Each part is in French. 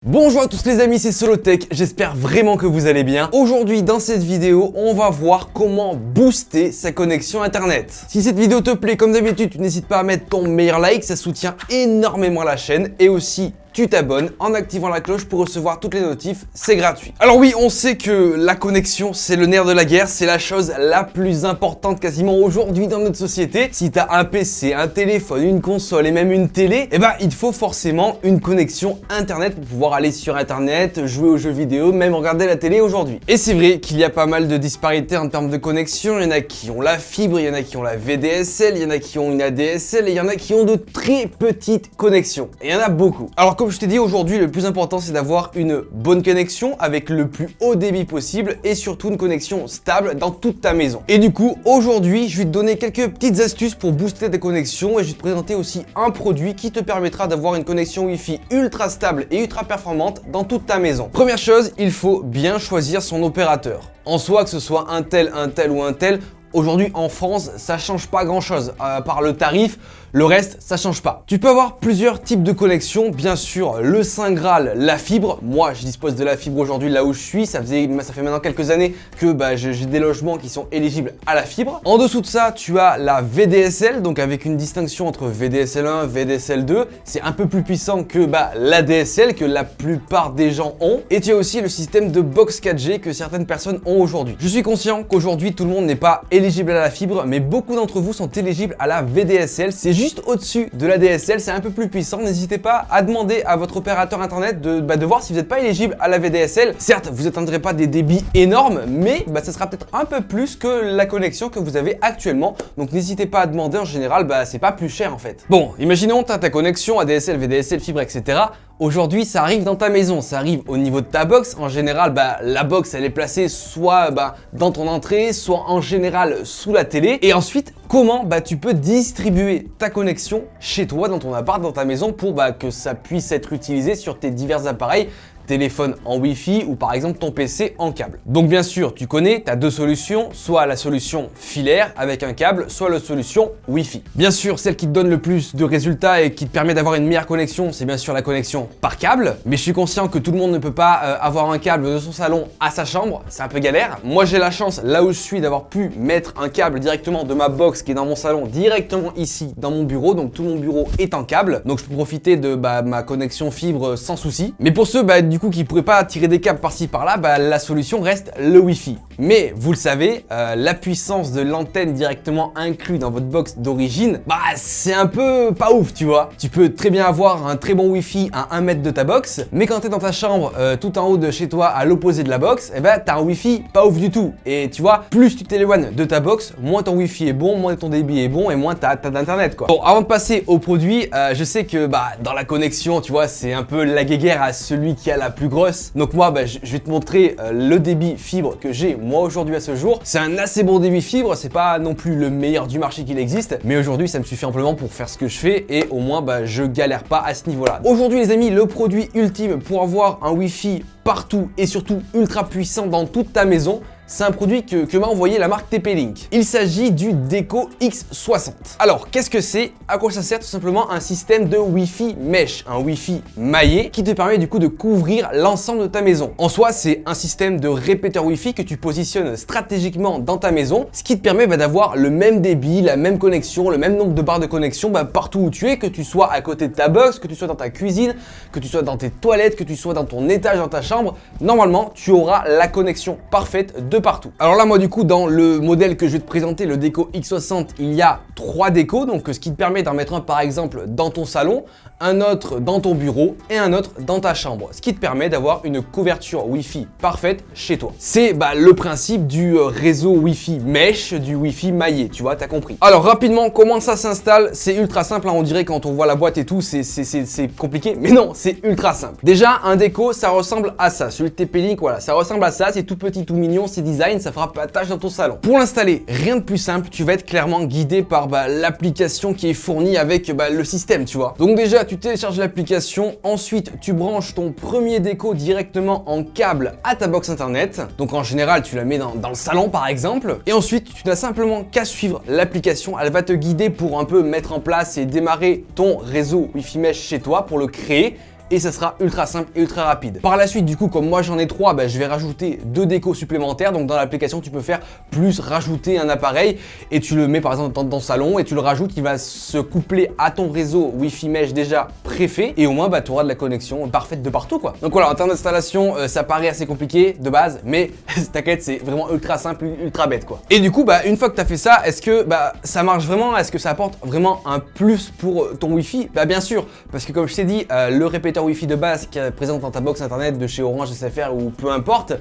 Bonjour à tous les amis, c'est Solotech, j'espère vraiment que vous allez bien. Aujourd'hui dans cette vidéo, on va voir comment booster sa connexion internet. Si cette vidéo te plaît, comme d'habitude, tu n'hésites pas à mettre ton meilleur like, ça soutient énormément la chaîne et aussi tu t'abonnes en activant la cloche pour recevoir toutes les notifs, c'est gratuit. Alors oui, on sait que la connexion, c'est le nerf de la guerre, c'est la chose la plus importante quasiment aujourd'hui dans notre société. Si tu as un PC, un téléphone, une console et même une télé, eh ben, il te faut forcément une connexion internet pour pouvoir aller sur internet, jouer aux jeux vidéo, même regarder la télé aujourd'hui. Et c'est vrai qu'il y a pas mal de disparités en termes de connexion, il y en a qui ont la fibre, il y en a qui ont la VDSL, il y en a qui ont une ADSL et il y en a qui ont de très petites connexions. Et il y en a beaucoup. Alors comme je t'ai dit aujourd'hui, le plus important c'est d'avoir une bonne connexion avec le plus haut débit possible et surtout une connexion stable dans toute ta maison. Et du coup, aujourd'hui, je vais te donner quelques petites astuces pour booster tes connexions et je vais te présenter aussi un produit qui te permettra d'avoir une connexion Wi-Fi ultra stable et ultra performante dans toute ta maison. Première chose, il faut bien choisir son opérateur. En soi, que ce soit un tel ou un tel, aujourd'hui en France, ça change pas grand chose. Par le tarif, le reste, ça change pas. Tu peux avoir plusieurs types de connexions. Bien sûr, le Saint Graal, la fibre. Moi, je dispose de la fibre aujourd'hui là où je suis. Ça fait maintenant quelques années que j'ai des logements qui sont éligibles à la fibre. En dessous de ça, tu as la VDSL, donc avec une distinction entre VDSL 1 et VDSL 2. C'est un peu plus puissant que l'ADSL que la plupart des gens ont. Et tu as aussi le système de box 4G que certaines personnes ont aujourd'hui. Je suis conscient qu'aujourd'hui, tout le monde n'est pas éligible à la fibre, mais beaucoup d'entre vous sont éligibles à la VDSL. C'est juste au-dessus de la DSL, c'est un peu plus puissant. N'hésitez pas à demander à votre opérateur internet de voir si vous n'êtes pas éligible à la VDSL. Certes, vous n'atteindrez pas des débits énormes, mais ça sera peut-être un peu plus que la connexion que vous avez actuellement. Donc n'hésitez pas à demander, en général, c'est pas plus cher en fait. Bon, imaginons tu as ta connexion ADSL, VDSL, fibre, etc. Aujourd'hui, ça arrive dans ta maison, ça arrive au niveau de ta box. En général, la box, elle est placée soit dans ton entrée, soit en général sous la télé. Et ensuite, comment tu peux distribuer ta connexion chez toi, dans ton appart, dans ta maison, pour que ça puisse être utilisé sur tes divers appareils, téléphone en Wi-Fi ou par exemple ton PC en câble. Donc bien sûr, tu connais, tu as deux solutions, soit la solution filaire avec un câble, soit la solution Wi-Fi. Bien sûr, celle qui te donne le plus de résultats et qui te permet d'avoir une meilleure connexion, c'est bien sûr la connexion par câble. Mais je suis conscient que tout le monde ne peut pas avoir un câble de son salon à sa chambre, c'est un peu galère. Moi j'ai la chance, là où je suis, d'avoir pu mettre un câble directement de ma box qui est dans mon salon, directement ici dans mon bureau. Donc tout mon bureau est en câble, donc je peux profiter de ma connexion fibre sans souci. Mais pour ceux du coup qui pourraient pas tirer des câbles par-ci par-là, la solution reste le Wi-Fi. Mais vous le savez, la puissance de l'antenne directement inclue dans votre box d'origine, c'est un peu pas ouf, tu vois. Tu peux très bien avoir un très bon Wi-Fi à 1 mètre de ta box, mais quand tu es dans ta chambre tout en haut de chez toi à l'opposé de la box, t'as un Wi-Fi pas ouf du tout. Et tu vois, plus tu t'éloignes de ta box, moins ton Wi-Fi est bon, moins ton débit est bon et moins t'as d'internet quoi. Bon, avant de passer au produit, je sais que dans la connexion, tu vois, c'est un peu la guéguerre à celui qui a la plus grosse. Donc moi, je vais te montrer le débit fibre que j'ai moi aujourd'hui à ce jour. C'est un assez bon débit fibre, c'est pas non plus le meilleur du marché qu'il existe, mais aujourd'hui ça me suffit amplement pour faire ce que je fais et au moins je galère pas à ce niveau-là. Aujourd'hui les amis, le produit ultime pour avoir un Wi-Fi partout et surtout ultra puissant dans toute ta maison, c'est un produit que m'a envoyé la marque TP-Link. Il s'agit du Deco X60. Alors, qu'est-ce que c'est? À quoi ça sert? Tout simplement un système de Wi-Fi mesh, un Wi-Fi maillé qui te permet du coup de couvrir l'ensemble de ta maison. En soi, c'est un système de répéteur Wi-Fi que tu positionnes stratégiquement dans ta maison, ce qui te permet d'avoir le même débit, la même connexion, le même nombre de barres de connexion partout où tu es, que tu sois à côté de ta box, que tu sois dans ta cuisine, que tu sois dans tes toilettes, que tu sois dans ton étage, dans ta chambre. Normalement, tu auras la connexion parfaite de partout. Alors là, moi du coup, dans le modèle que je vais te présenter, le Deco X60, il y a 3 décos, donc ce qui te permet d'en mettre un par exemple dans ton salon, un autre dans ton bureau et un autre dans ta chambre, ce qui te permet d'avoir une couverture Wi-Fi parfaite chez toi. C'est le principe du réseau Wi-Fi mesh, du Wi-Fi maillé, tu vois, t'as compris. Alors rapidement, comment ça s'installe? C'est ultra simple, on dirait quand on voit la boîte et tout, c'est compliqué, mais non, c'est ultra simple. Déjà, un déco, ça ressemble à ça, celui de TP-Link, voilà, ça ressemble à ça, c'est tout petit, tout mignon, c'est design, ça fera pas tâche dans ton salon. Pour l'installer, rien de plus simple, tu vas être clairement guidé par l'application qui est fournie avec le système, tu vois. Donc déjà, tu télécharges l'application, ensuite tu branches ton premier déco directement en câble à ta box internet. Donc en général, tu la mets dans le salon par exemple. Et ensuite, tu n'as simplement qu'à suivre l'application. Elle va te guider pour un peu mettre en place et démarrer ton réseau Wi-Fi Mesh chez toi pour le créer. et ça sera ultra simple et ultra rapide. Par la suite, du coup, comme moi j'en ai 3, je vais rajouter 2 décos supplémentaires. Donc dans l'application, tu peux faire plus rajouter un appareil et tu le mets par exemple dans ton salon et tu le rajoutes, il va se coupler à ton réseau Wi-Fi mesh déjà préfet et au moins tu auras de la connexion parfaite de partout quoi. Donc voilà, en termes d'installation, ça paraît assez compliqué de base, mais t'inquiète, c'est vraiment ultra simple, ultra bête quoi. Et du coup, une fois que tu as fait ça, est-ce que ça marche vraiment? Est-ce que ça apporte vraiment un plus pour ton Wi-Fi? Bien sûr, parce que comme je t'ai dit, le répéteur Wi-Fi de base qui est présent dans ta box internet de chez Orange, SFR ou peu importe,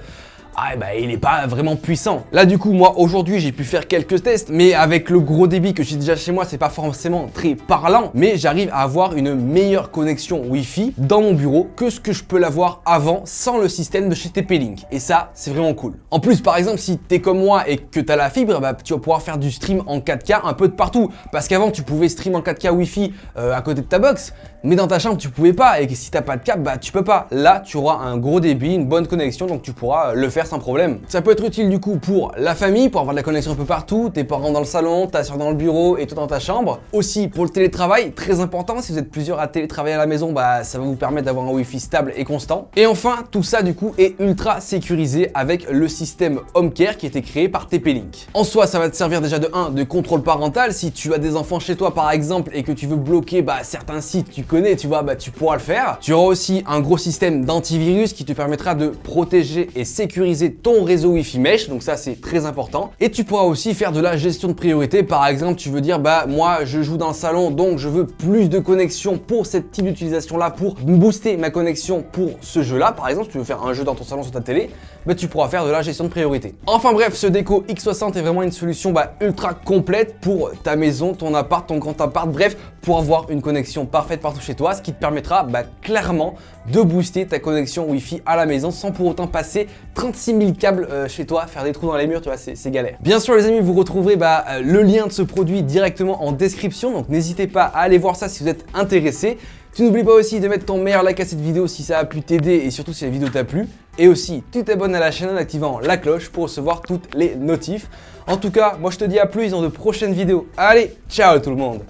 il n'est pas vraiment puissant. Là du coup, moi aujourd'hui j'ai pu faire quelques tests, mais avec le gros débit que j'ai déjà chez moi, c'est pas forcément très parlant, mais j'arrive à avoir une meilleure connexion Wi-Fi dans mon bureau que ce que je peux l'avoir avant sans le système de chez TP-Link. Et ça, c'est vraiment cool. En plus, par exemple, si t'es comme moi et que t'as la fibre, tu vas pouvoir faire du stream en 4K un peu de partout. Parce qu'avant, tu pouvais stream en 4K Wi-Fi à côté de ta box, mais dans ta chambre, tu pouvais pas. Et si t'as pas de câble, tu peux pas. Là, tu auras un gros débit, une bonne connexion, donc tu pourras le faire sans problème. Ça peut être utile du coup pour la famille, pour avoir de la connexion un peu partout, tes parents dans le salon, ta soeur dans le bureau et toi dans ta chambre. Aussi pour le télétravail, très important, si vous êtes plusieurs à télétravailler à la maison, ça va vous permettre d'avoir un Wi-Fi stable et constant. Et enfin, tout ça du coup est ultra sécurisé avec le système HomeCare qui a été créé par TP-Link. En soi, ça va te servir déjà de 1 de contrôle parental. Si tu as des enfants chez toi par exemple et que tu veux bloquer certains sites, tu connais, tu vois, tu pourras le faire. Tu auras aussi un gros système d'antivirus qui te permettra de protéger et sécuriser ton réseau Wi-Fi mesh, donc ça c'est très important. Et tu pourras aussi faire de la gestion de priorité. Par exemple, tu veux dire moi je joue dans le salon, donc je veux plus de connexion pour cette type d'utilisation là, pour booster ma connexion pour ce jeu là. Par exemple, si tu veux faire un jeu dans ton salon sur ta télé, tu pourras faire de la gestion de priorité. Enfin bref, ce déco X60 est vraiment une solution ultra complète pour ta maison, ton appart, ton grand appart, bref, pour avoir une connexion parfaite partout chez toi, ce qui te permettra clairement de booster ta connexion Wi-Fi à la maison sans pour autant passer 36 000 câbles chez toi, faire des trous dans les murs, tu vois, c'est galère. Bien sûr les amis, vous retrouverez le lien de ce produit directement en description, donc n'hésitez pas à aller voir ça si vous êtes intéressé. Tu n'oublies pas aussi de mettre ton meilleur like à cette vidéo si ça a pu t'aider et surtout si la vidéo t'a plu. Et aussi, tu t'abonnes à la chaîne en activant la cloche pour recevoir toutes les notifs. En tout cas, moi je te dis à plus dans de prochaines vidéos. Allez, ciao tout le monde!